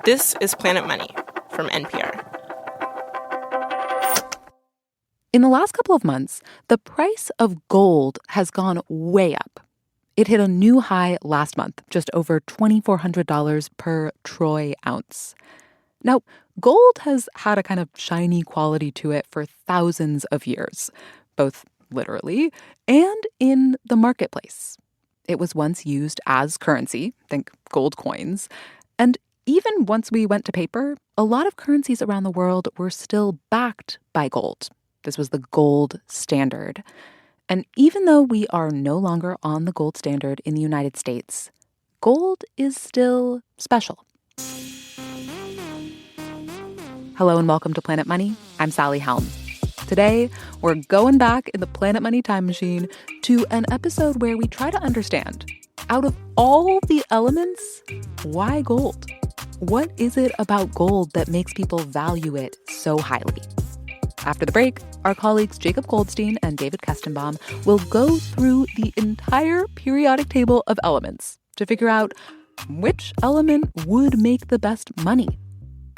This is Planet Money from NPR. In the last couple of months, the price of gold has gone way up. It hit a new high last month, just over $2,400 per troy ounce. Now, gold has had a kind of shiny quality to it for thousands of years, both literally and in the marketplace. It was once used as currency, think gold coins, and even once we went to paper, a lot of currencies around the world were still backed by gold. This was the gold standard. And even though we are no longer on the gold standard in the United States, gold is still special. Hello and welcome to Planet Money. I'm Sally Helm. Today, we're going back in the Planet Money time machine to an episode where we try to understand, out of all the elements, why gold? What is it about gold that makes people value it so highly? After the break, our colleagues Jacob Goldstein and David Kestenbaum will go through the entire periodic table of elements to figure out which element would make the best money.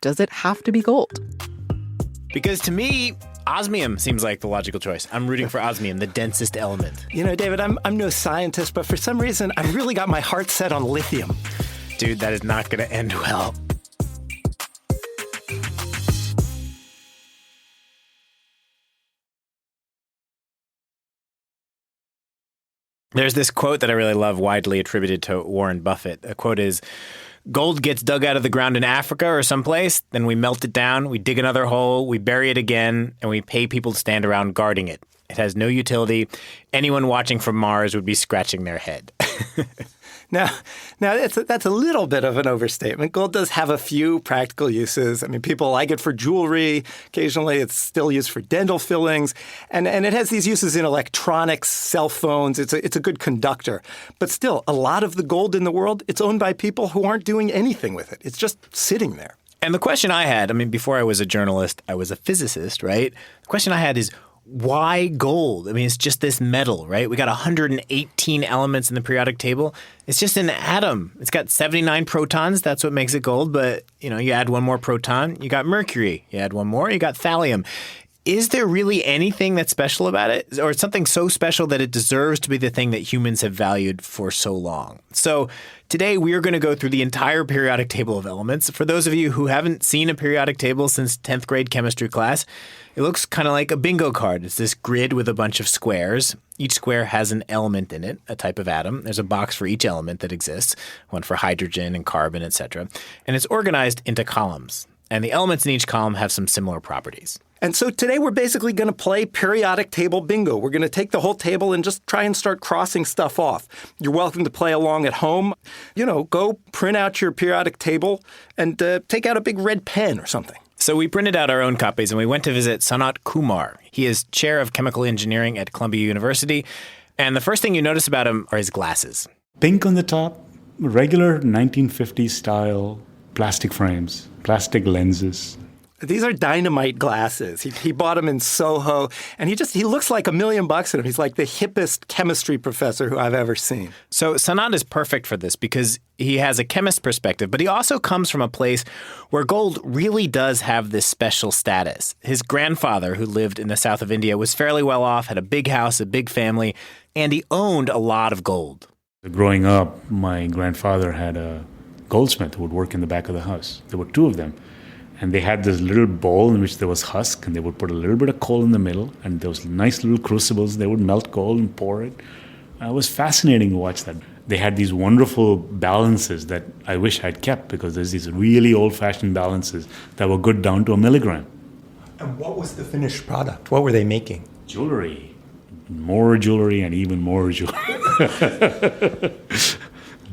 Does it have to be gold? Because to me, osmium seems like the logical choice. I'm rooting for osmium, the densest element. You know, David, I'm no scientist, but for some reason, I've really got my heart set on lithium. Dude, that is not going to end well. There's this quote that I really love, widely attributed to Warren Buffett. A quote is, "Gold gets dug out of the ground in Africa or someplace, then we melt it down, we dig another hole, we bury it again, and we pay people to stand around guarding it. It has no utility. Anyone watching from Mars would be scratching their head." Now that's a little bit of an overstatement. Gold does have a few practical uses. I mean, people like it for jewelry. Occasionally, it's still used for dental fillings. And it has these uses in electronics, cell phones. It's a good conductor. But still, a lot of the gold in the world, it's owned by people who aren't doing anything with it. It's just sitting there. And the question I had, before I was a journalist, I was a physicist, right? The question I had is, why gold? It's just this metal, right? We got 118 elements in the periodic table. It's just an atom. It's got 79 protons. That's what makes it gold. But, you add one more proton, you got mercury. You add one more, you got thallium. Is there really anything that's special about it? Or something so special that it deserves to be the thing that humans have valued for so long? So today we are going to go through the entire periodic table of elements. For those of you who haven't seen a periodic table since 10th grade chemistry class, it looks kind of like a bingo card. It's this grid with a bunch of squares. Each square has an element in it, a type of atom. There's a box for each element that exists, one for hydrogen and carbon, etc. And it's organized into columns. And the elements in each column have some similar properties. And so today we're basically going to play periodic table bingo. We're going to take the whole table and just try and start crossing stuff off. You're welcome to play along at home. Go print out your periodic table and take out a big red pen or something. So we printed out our own copies and we went to visit Sanat Kumar. He is chair of chemical engineering at Columbia University. And the first thing you notice about him are his glasses. Pink on the top, regular 1950s style plastic frames, plastic lenses. These are dynamite glasses. He bought them in Soho, and he looks like $1 million in them. He's like the hippest chemistry professor who I've ever seen. So Sanat is perfect for this because he has a chemist perspective, but he also comes from a place where gold really does have this special status. His grandfather, who lived in the south of India, was fairly well off, had a big house, a big family, and he owned a lot of gold. Growing up, my grandfather had a goldsmith who would work in the back of the house. There were two of them. And they had this little bowl in which there was husk, and they would put a little bit of coal in the middle, and there was nice little crucibles. They would melt coal and pour it. It was fascinating to watch that. They had these wonderful balances that I wish I'd kept, because there's these really old-fashioned balances that were good down to a milligram. And what was the finished product? What were they making? Jewelry. More jewelry and even more jewelry.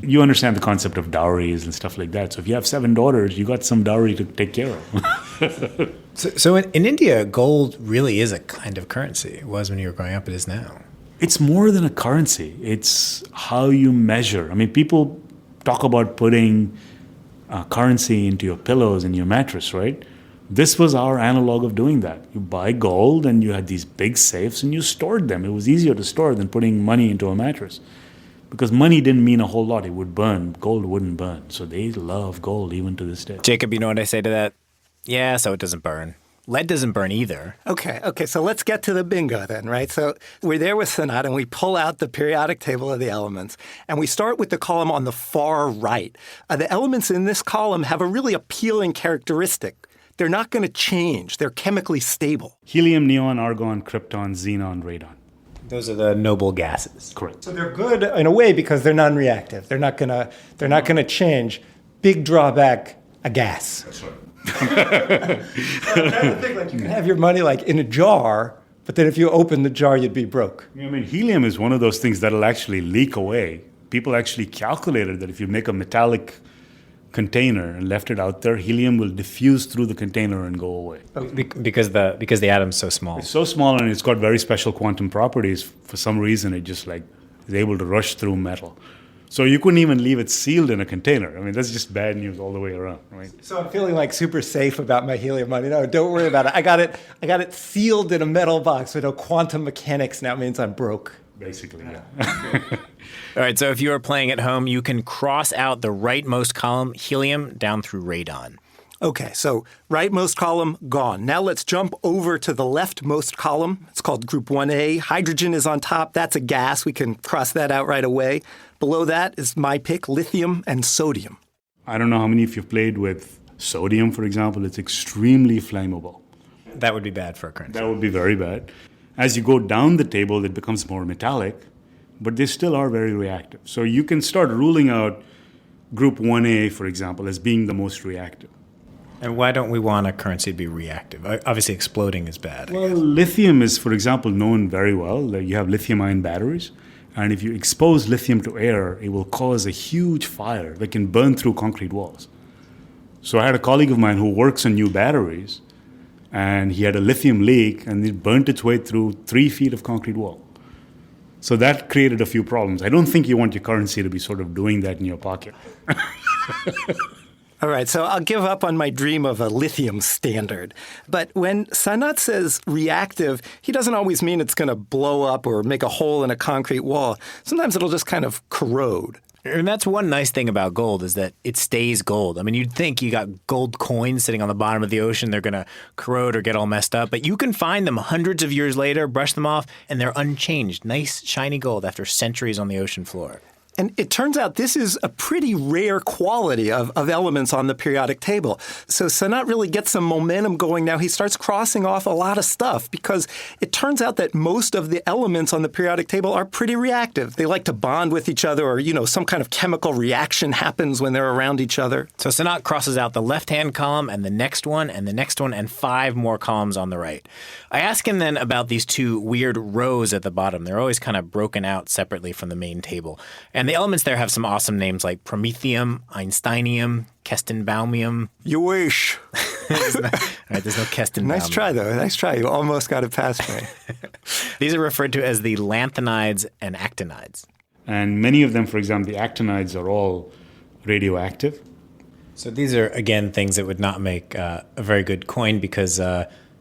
You understand the concept of dowries and stuff like that. So if you have 7 daughters, you got some dowry to take care of. So in India, gold really is a kind of currency. It was when you were growing up, it is now. It's more than a currency. It's how you measure. People talk about putting currency into your pillows and your mattress, right? This was our analog of doing that. You buy gold and you had these big safes and you stored them. It was easier to store than putting money into a mattress. because money didn't mean a whole lot. It would burn. Gold wouldn't burn. So they love gold even to this day. Jacob, you know what I say to that? Yeah, so it doesn't burn. Lead doesn't burn either. Okay, so let's get to the bingo then, right? So we're there with Sanat, and we pull out the periodic table of the elements, and we start with the column on the far right. The elements in this column have a really appealing characteristic. They're not going to change. They're chemically stable. Helium, neon, argon, krypton, xenon, radon. Those are the noble gases. Correct. So they're good in a way because they're non-reactive. They're not gonna change. Big drawback, a gas. That's right. I'm trying to think, like, you can have your money like in a jar, but then if you open the jar, you'd be broke. I mean, helium is one of those things that'll actually leak away. People actually calculated that if you make a metallic container and left it out there, helium will diffuse through the container and go away. Because the atom's so small. It's so small and it's got very special quantum properties. For some reason, it just like is able to rush through metal. So you couldn't even leave it sealed in a container. I mean, that's just bad news all the way around, right? So I'm feeling like super safe about my helium money. No, don't worry about it. I got it sealed in a metal box with no quantum mechanics. Now it means I'm broke. Basically, yeah. All right, so if you are playing at home, you can cross out the rightmost column, helium, down through radon. Okay, so rightmost column, gone. Now let's jump over to the leftmost column. It's called Group 1A. Hydrogen is on top. That's a gas. We can cross that out right away. Below that is my pick, lithium and sodium. I don't know how many of you have played with sodium, for example. It's extremely flammable. That would be bad for a currency. That would be very bad. As you go down the table, it becomes more metallic, but they still are very reactive. So you can start ruling out Group 1A, for example, as being the most reactive. And why don't we want a currency to be reactive? Obviously, exploding is bad. Well, lithium is, for example, known very well. You have lithium-ion batteries, and if you expose lithium to air, it will cause a huge fire that can burn through concrete walls. So I had a colleague of mine who works on new batteries, and he had a lithium leak, and it burnt its way through 3 feet of concrete wall. So that created a few problems. I don't think you want your currency to be sort of doing that in your pocket. All right, so I'll give up on my dream of a lithium standard. But when Sanat says reactive, he doesn't always mean it's going to blow up or make a hole in a concrete wall. Sometimes it'll just kind of corrode. And that's one nice thing about gold is that it stays gold. I mean, you'd think you got gold coins sitting on the bottom of the ocean, they're going to corrode or get all messed up. But you can find them hundreds of years later, brush them off, and they're unchanged. Nice, shiny gold after centuries on the ocean floor. And it turns out this is a pretty rare quality of elements on the periodic table. So Sanat really gets some momentum going now. He starts crossing off a lot of stuff because it turns out that most of the elements on the periodic table are pretty reactive. They like to bond with each other or, some kind of chemical reaction happens when they're around each other. So Sanat crosses out the left-hand column and the next one and the next one and 5 more columns on the right. I ask him then about these 2 weird rows at the bottom. They're always kind of broken out separately from the main table. And the elements there have some awesome names like promethium, einsteinium, kestenbaumium. You wish. All right, there's no kestenbaumium. Nice try, though. Nice try. You almost got it past me. These are referred to as the lanthanides and actinides. And many of them, for example, the actinides are all radioactive. So these are, again, things that would not make a very good coin because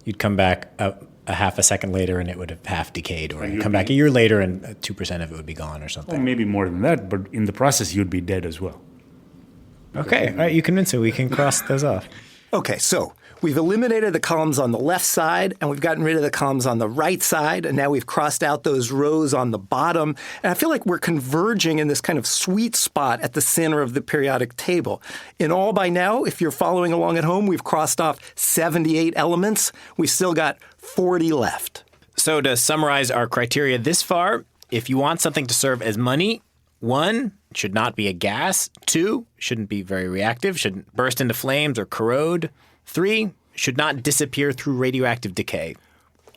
you'd come back a half a second later and it would have half decayed, or you'd come back a year later and 2% of it would be gone or something. Or maybe more than that, but in the process, you'd be dead as well. Okay, all right, you convince me. We can cross those off. Okay, so we've eliminated the columns on the left side, and we've gotten rid of the columns on the right side, and now we've crossed out those rows on the bottom. And I feel like we're converging in this kind of sweet spot at the center of the periodic table. In all, by now, if you're following along at home, we've crossed off 78 elements. We've still got 40 left. So to summarize our criteria this far, if you want something to serve as money, 1, it should not be a gas. 2, shouldn't be very reactive, shouldn't burst into flames or corrode. 3, should not disappear through radioactive decay.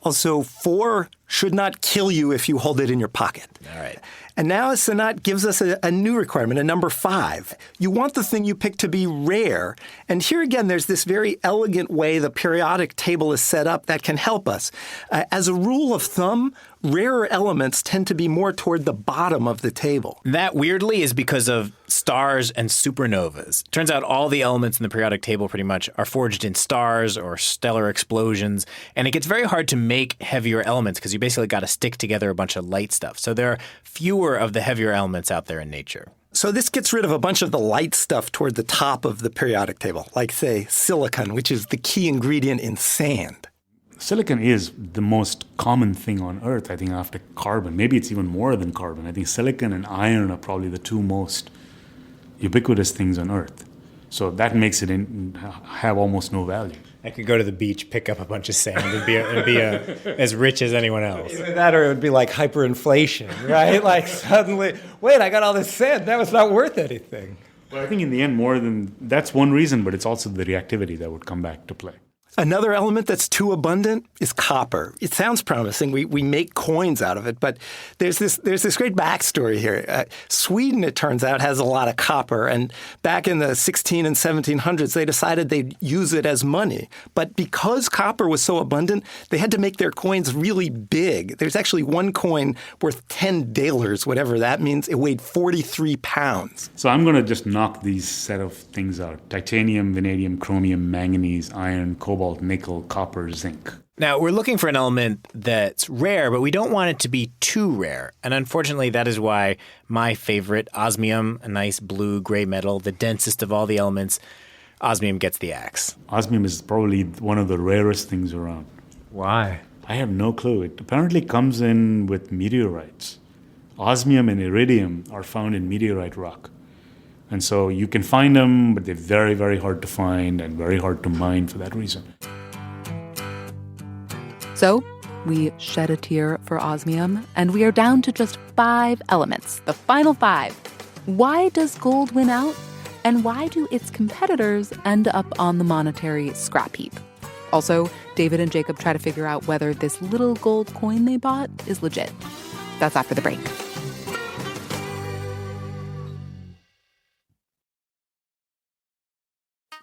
Also, 4, should not kill you if you hold it in your pocket. All right. And now Sanat gives us a new requirement, a number 5. You want the thing you pick to be rare. And here again, there's this very elegant way the periodic table is set up that can help us. As a rule of thumb, rarer elements tend to be more toward the bottom of the table. That, weirdly, is because of stars and supernovas. Turns out all the elements in the periodic table pretty much are forged in stars or stellar explosions, and it gets very hard to make heavier elements because you basically got to stick together a bunch of light stuff. So there are fewer of the heavier elements out there in nature. So this gets rid of a bunch of the light stuff toward the top of the periodic table, like, say, silicon, which is the key ingredient in sand. Silicon is the most common thing on Earth, I think, after carbon. Maybe it's even more than carbon. I think silicon and iron are probably the two most ubiquitous things on Earth. So that makes it have almost no value. I could go to the beach, pick up a bunch of sand, and be as rich as anyone else. Either that or it would be like hyperinflation, right? Like suddenly, wait, I got all this sand. That was not worth anything. Well, I think in the end, that's one reason, but it's also the reactivity that would come back to play. Another element that's too abundant is copper. It sounds promising. We make coins out of it, but there's this great backstory here. Sweden, it turns out, has a lot of copper, and back in the 16 and 1700s, they decided they'd use it as money. But because copper was so abundant, they had to make their coins really big. There's actually one coin worth 10 dalers, whatever that means. It weighed 43 pounds. So I'm going to just knock these set of things out. Titanium, vanadium, chromium, manganese, iron, cobalt, nickel, copper, zinc. Now, we're looking for an element that's rare, but we don't want it to be too rare. And unfortunately, that is why my favorite, osmium, a nice blue gray metal, the densest of all the elements, osmium gets the axe. Osmium is probably one of the rarest things around. Why? I have no clue. It apparently comes in with meteorites. Osmium and iridium are found in meteorite rock. And so you can find them, but they're very, very hard to find and very hard to mine for that reason. So we shed a tear for osmium, and we are down to just 5 elements, the final 5. Why does gold win out? And why do its competitors end up on the monetary scrap heap? Also, David and Jacob try to figure out whether this little gold coin they bought is legit. That's after the break.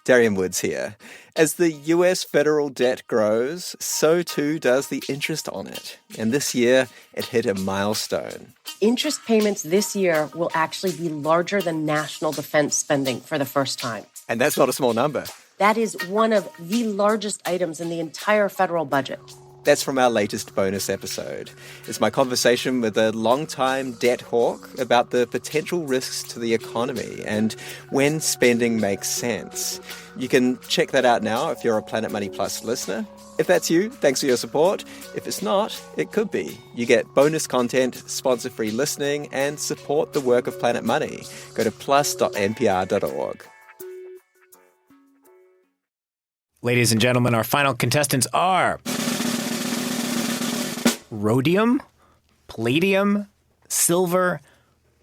Darian Woods here. As the US federal debt grows, so too does the interest on it. And this year, it hit a milestone. Interest payments this year will actually be larger than national defense spending for the first time. And that's not a small number. That is one of the largest items in the entire federal budget. That's from our latest bonus episode. It's my conversation with a longtime debt hawk about the potential risks to the economy and when spending makes sense. You can check that out now if you're a Planet Money Plus listener. If that's you, thanks for your support. If it's not, it could be. You get bonus content, sponsor-free listening, and support the work of Planet Money. Go to plus.npr.org. Ladies and gentlemen, our final contestants are rhodium, palladium, silver,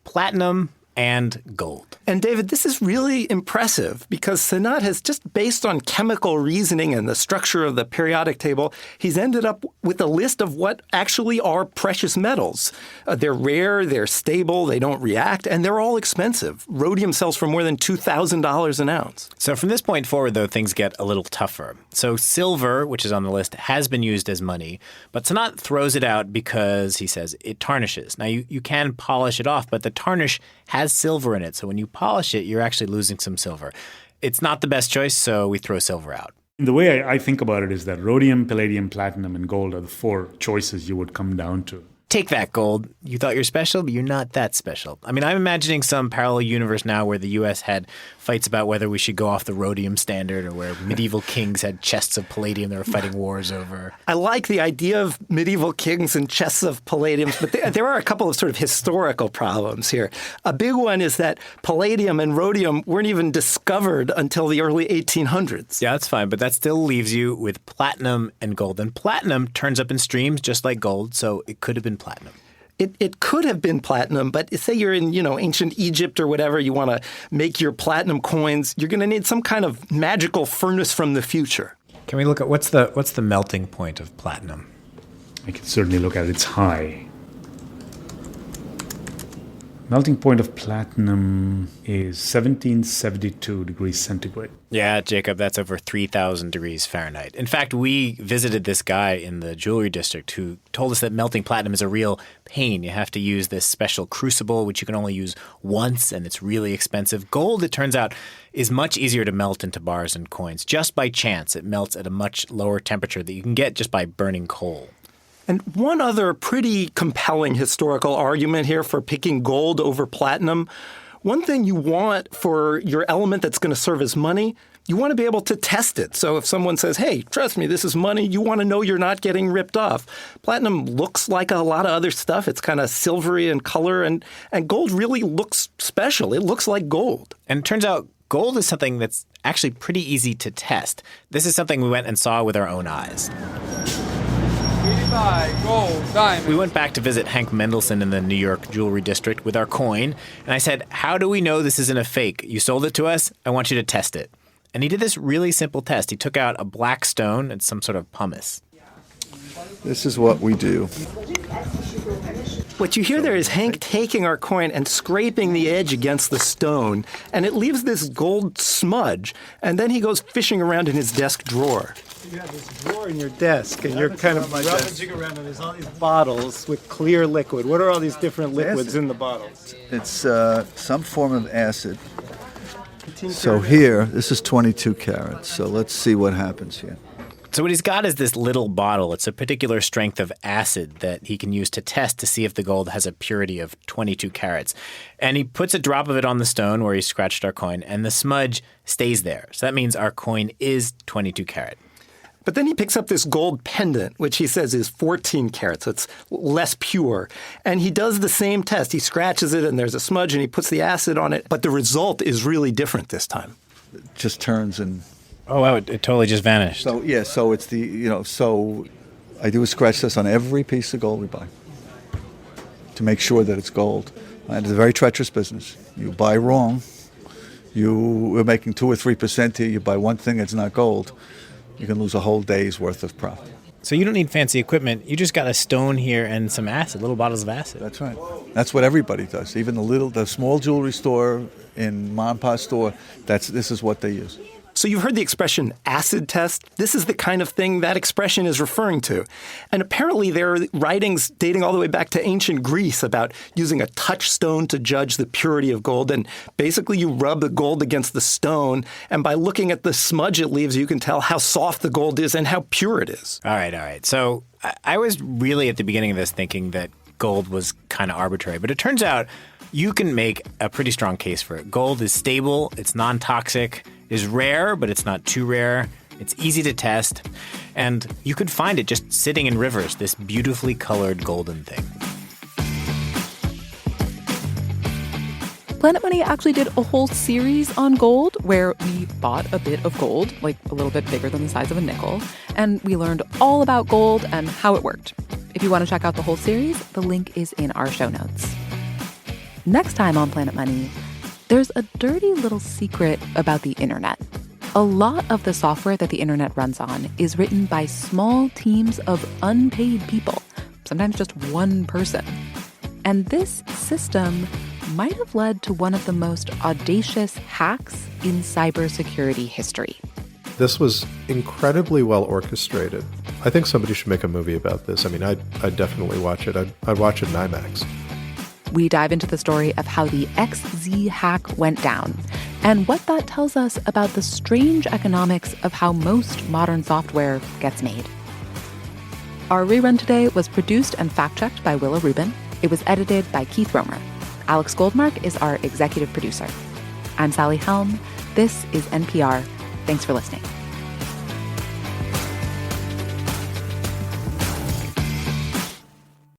platinum, and gold. And David, this is really impressive because Sanat has just based on chemical reasoning and the structure of the periodic table, he's ended up with a list of what actually are precious metals. They're rare, they're stable, they don't react, and they're all expensive. Rhodium sells for more than $2,000 an ounce. So from this point forward, though, things get a little tougher. So silver, which is on the list, has been used as money, but Sanat throws it out because, he says, it tarnishes. Now, you can polish it off, but the tarnish has silver in it. So when you polish it, you're actually losing some silver. It's not the best choice, so we throw silver out. The way I think about it is that rhodium, palladium, platinum, and gold are the 4 choices you would come down to. Take that, gold. You thought you're special, but you're not that special. I mean, I'm imagining some parallel universe now where the U.S. had fights about whether we should go off the rhodium standard or where medieval kings had chests of palladium they were fighting wars over. I like the idea of medieval kings and chests of palladium, but there are a couple of sort of historical problems here. A big one is that palladium and rhodium weren't even discovered until the early 1800s. Yeah, that's fine, but that still leaves you with platinum and gold. And platinum turns up in streams just like gold, so it could have been platinum. It could have been platinum, but say you're in, ancient Egypt or whatever, you want to make your platinum coins, you're going to need some kind of magical furnace from the future. Can we look at what's the melting point of platinum? I can certainly look at its high. Melting point of platinum is 1772 degrees centigrade. Yeah, Jacob, that's over 3,000 degrees Fahrenheit. In fact, we visited this guy in the jewelry district who told us that melting platinum is a real pain. You have to use this special crucible, which you can only use once, and it's really expensive. Gold, it turns out, is much easier to melt into bars and coins. Just by chance, it melts at a much lower temperature that you can get just by burning coal. And one other pretty compelling historical argument here for picking gold over platinum. One thing you want for your element that's going to serve as money, you want to be able to test it. So if someone says, hey, trust me, this is money, you want to know you're not getting ripped off. Platinum looks like a lot of other stuff. It's kind of silvery in color, and gold really looks special. It looks like gold. And it turns out gold is something that's actually pretty easy to test. This is something we went and saw with our own eyes. Gold, diamond. We went back to visit Hank Mendelsohn in the New York jewelry district with our coin, and I said, how do we know this isn't a fake? You sold it to us. I want you to test it. And he did this really simple test. He took out a black stone and some sort of pumice. This is what we do. What you hear there is Hank taking our coin and scraping the edge against the stone, and it leaves this gold smudge, and then he goes fishing around in his desk drawer. You have this drawer in your desk, and you're kind of rummaging around, and there's all these bottles with clear liquid. What are all these different liquids in the bottles? It's some form of acid. So here, this is 22 carats. So let's see what happens here. So what he's got is this little bottle. It's a particular strength of acid that he can use to test to see if the gold has a purity of 22 carats. And he puts a drop of it on the stone where he scratched our coin, and the smudge stays there. So that means our coin is 22 carat. But then he picks up this gold pendant, which he says is 14 carats, so it's less pure. And he does the same test. He scratches it, and there's a smudge, and he puts the acid on it. But the result is really different this time. It just turns and... Oh, wow, it totally just vanished. So, yeah, so it's so I do a scratch test on every piece of gold we buy to make sure that it's gold. And it's a very treacherous business. You buy wrong. We're making 2 or 3% here. You buy one thing that's not gold. You can lose a whole day's worth of profit. So you don't need fancy equipment. You just got a stone here and some acid, little bottles of acid. That's right. That's what everybody does. Even the small jewelry store in mom and pop store, this is what they use. So you've heard the expression acid test. This is the kind of thing that expression is referring to. And apparently there are writings dating all the way back to ancient Greece about using a touchstone to judge the purity of gold. And basically you rub the gold against the stone, and by looking at the smudge it leaves, you can tell how soft the gold is and how pure it is. All right. So I was really at the beginning of this thinking that gold was kind of arbitrary, but it turns out you can make a pretty strong case for it. Gold is stable, it's non-toxic, is rare, but it's not too rare. It's easy to test, and you could find it just sitting in rivers, this beautifully colored golden thing. Planet Money actually did a whole series on gold where we bought a bit of gold, like a little bit bigger than the size of a nickel, and we learned all about gold and how it worked. If you want to check out the whole series, the link is in our show notes. Next time on Planet Money, there's a dirty little secret about the internet. A lot of the software that the internet runs on is written by small teams of unpaid people, sometimes just one person. And this system might have led to one of the most audacious hacks in cybersecurity history. This was incredibly well orchestrated. I think somebody should make a movie about this. I mean, I'd definitely watch it. I'd watch it in IMAX. We dive into the story of how the XZ hack went down and what that tells us about the strange economics of how most modern software gets made. Our rerun today was produced and fact-checked by Willa Rubin. It was edited by Keith Romer. Alex Goldmark is our executive producer. I'm Sally Helm. This is NPR. Thanks for listening.